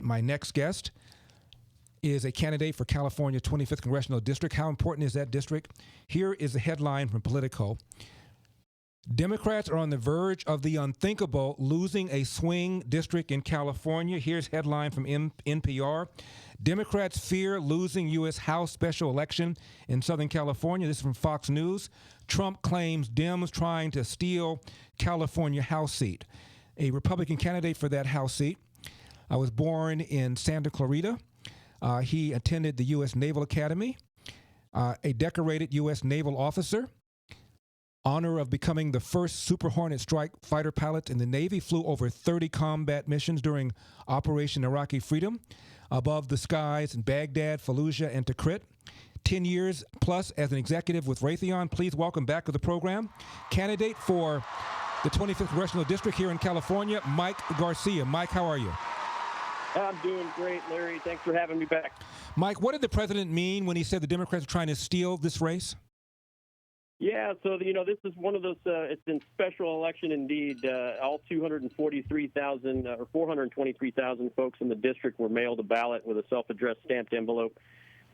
My next guest is a candidate for California's 25th Congressional District. How important is that district? Here is a headline from Politico. Democrats are on the verge of the unthinkable, losing a swing district in California. Here's headline from NPR. Democrats fear losing U.S. House special election in Southern California. This is from Fox News. Trump claims Dems trying to steal California House seat. A Republican candidate for that House seat was born in Santa Clarita. He attended the U.S. Naval Academy, a decorated U.S. naval officer, honor of becoming the first Super Hornet strike fighter pilot in the Navy, flew over 30 combat missions during Operation Iraqi Freedom, above the skies in Baghdad, Fallujah, and Tikrit. 10 years plus as an executive with Raytheon. Please welcome back to the program, candidate for the 25th Congressional District here in California, Mike Garcia. Mike, how are you? I'm doing great, Larry. Thanks for having me back. Mike, what did the president mean when he said the Democrats are trying to steal this race? Yeah, so, this is one of those, it's in special election indeed. All 243,000 or 423,000 folks in the district were mailed a ballot with a self-addressed stamped envelope.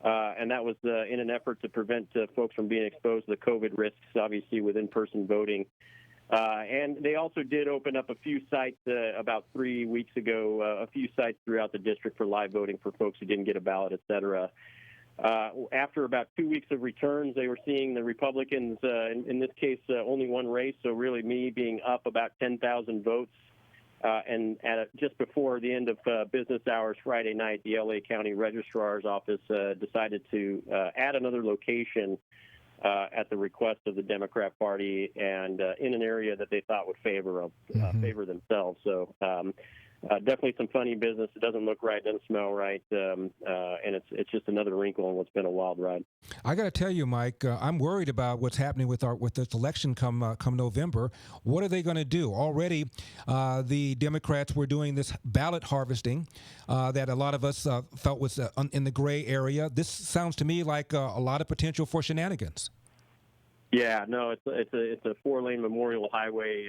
And that was in an effort to prevent folks from being exposed to the COVID risks, obviously, with in-person voting. And they also did open up a few sites about 3 weeks ago, a few sites throughout the district for live voting for folks who didn't get a ballot, et cetera. After about 2 weeks of returns, they were seeing the Republicans, in this case, only one race, so really me being up about 10,000 votes. And just before the end of business hours Friday night, the L.A. County Registrar's Office decided to add another location at the request of the Democrat Party, and in an area that they thought would favor themselves. So definitely some funny business. It doesn't look right, doesn't smell right, and it's just another wrinkle in what's been a wild ride. I got to tell you, Mike, I'm worried about what's happening with this election come November. What are they going to do? Already, the Democrats were doing this ballot harvesting that a lot of us felt was in the gray area. This sounds to me like a lot of potential for shenanigans. Yeah, no, it's a 4-lane memorial highway.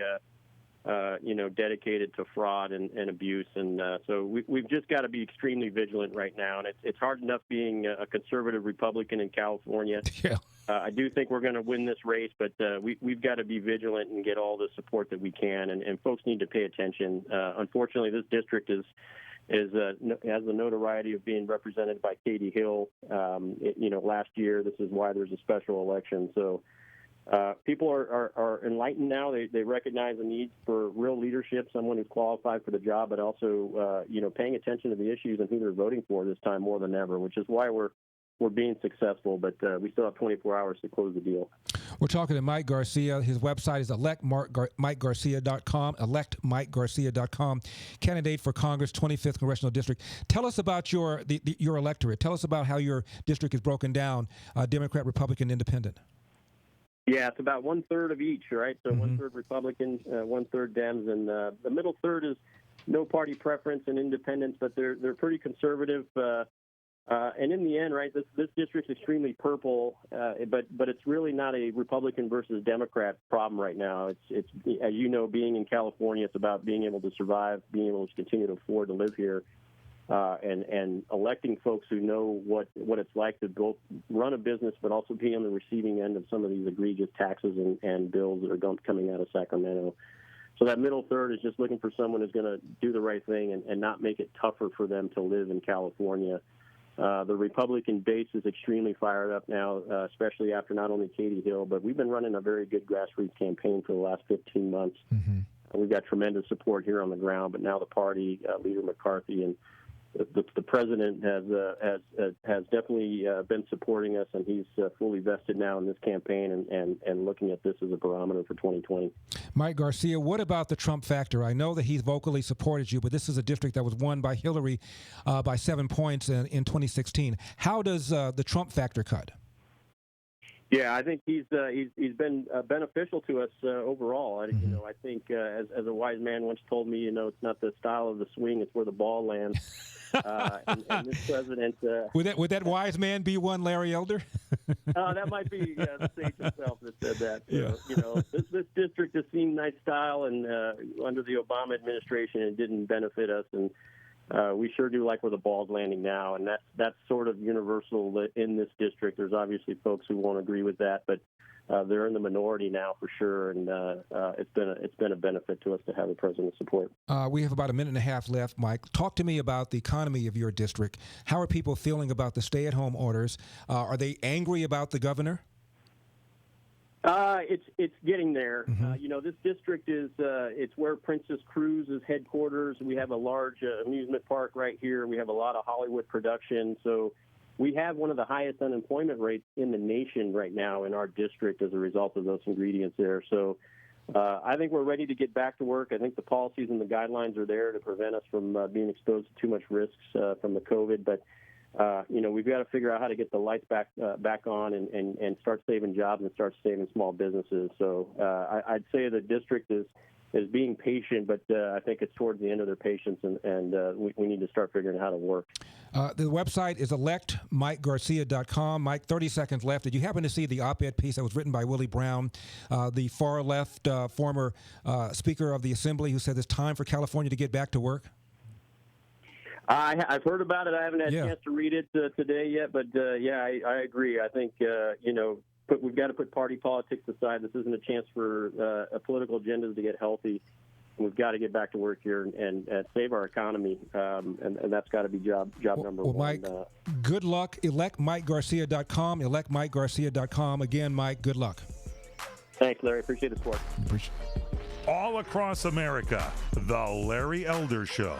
Dedicated to fraud and abuse. And so we've just got to be extremely vigilant right now. And it's hard enough being a conservative Republican in California. Yeah. I do think we're going to win this race, but we've got to be vigilant and get all the support that we can. And folks need to pay attention. Unfortunately, this district has the notoriety of being represented by Katie Hill. Last year, this is why there's a special election. So people are enlightened now. They recognize the need for real leadership, someone who's qualified for the job, but also, paying attention to the issues and who they're voting for this time more than ever, which is why we're being successful. But we still have 24 hours to close the deal. We're talking to Mike Garcia. His website is electmikegarcia.com, electmikegarcia.com, candidate for Congress, 25th Congressional District. Tell us about your electorate. Tell us about how your district is broken down, Democrat, Republican, Independent. Yeah, it's about 1/3 of each, right? So 1/3 Republicans, 1/3 Dems, and the middle third is no party preference and independents, but they're pretty conservative. And in the end, right, this district's extremely purple, but it's really not a Republican versus Democrat problem right now. It's as you know, being in California, it's about being able to survive, being able to continue to afford to live here. And electing folks who know what it's like to both run a business but also be on the receiving end of some of these egregious taxes and bills that are coming out of Sacramento. So that middle third is just looking for someone who's going to do the right thing and not make it tougher for them to live in California. The Republican base is extremely fired up now, especially after not only Katie Hill, but we've been running a very good grassroots campaign for the last 15 months. Mm-hmm. We've got tremendous support here on the ground, but now the party, Leader McCarthy, and the president has definitely been supporting us, and he's fully vested now in this campaign and looking at this as a barometer for 2020. Mike Garcia, what about the Trump factor? I know that he's vocally supported you, but this is a district that was won by Hillary by 7 points in 2016. How does the Trump factor cut? Yeah, I think he's been beneficial to us overall. I think as a wise man once told me, it's not the style of the swing, it's where the ball lands. And this president would that wise man be one Larry Elder? That might be the sage himself that said that. Yeah. This district has seen nice style, and under the Obama administration, it didn't benefit us. And we sure do like where the ball's landing now, and that's sort of universal in this district. There's obviously folks who won't agree with that, but they're in the minority now for sure, and it's been a benefit to us to have the president's support. We have about a minute and a half left, Mike. Talk to me about the economy of your district. How are people feeling about the stay-at-home orders? Are they angry about the governor? It's getting there. Mm-hmm. This district is it's where Princess Cruise is headquarters. We have a large amusement park right here. We have a lot of Hollywood production. So we have one of the highest unemployment rates in the nation right now in our district as a result of those ingredients there. So I think we're ready to get back to work. I think the policies and the guidelines are there to prevent us from being exposed to too much risks from the COVID. But we've got to figure out how to get the lights back on and start saving jobs and start saving small businesses. So I'd say the district is being patient, but I think it's towards the end of their patience, and we need to start figuring out how to work. The website is electmikegarcia.com. Mike, 30 seconds left. Did you happen to see the op-ed piece that was written by Willie Brown, the far-left former Speaker of the Assembly, who said it's time for California to get back to work? I've heard about it. I haven't had a chance to read it today yet, but I agree. I think we've got to put party politics aside. This isn't a chance for political agendas to get healthy. We've got to get back to work here and save our economy, and that's got to be job number one. Mike, good luck. ElectMikeGarcia.com. ElectMikeGarcia.com. Again, Mike, good luck. Thanks, Larry. Appreciate the support. All across America, The Larry Elder Show.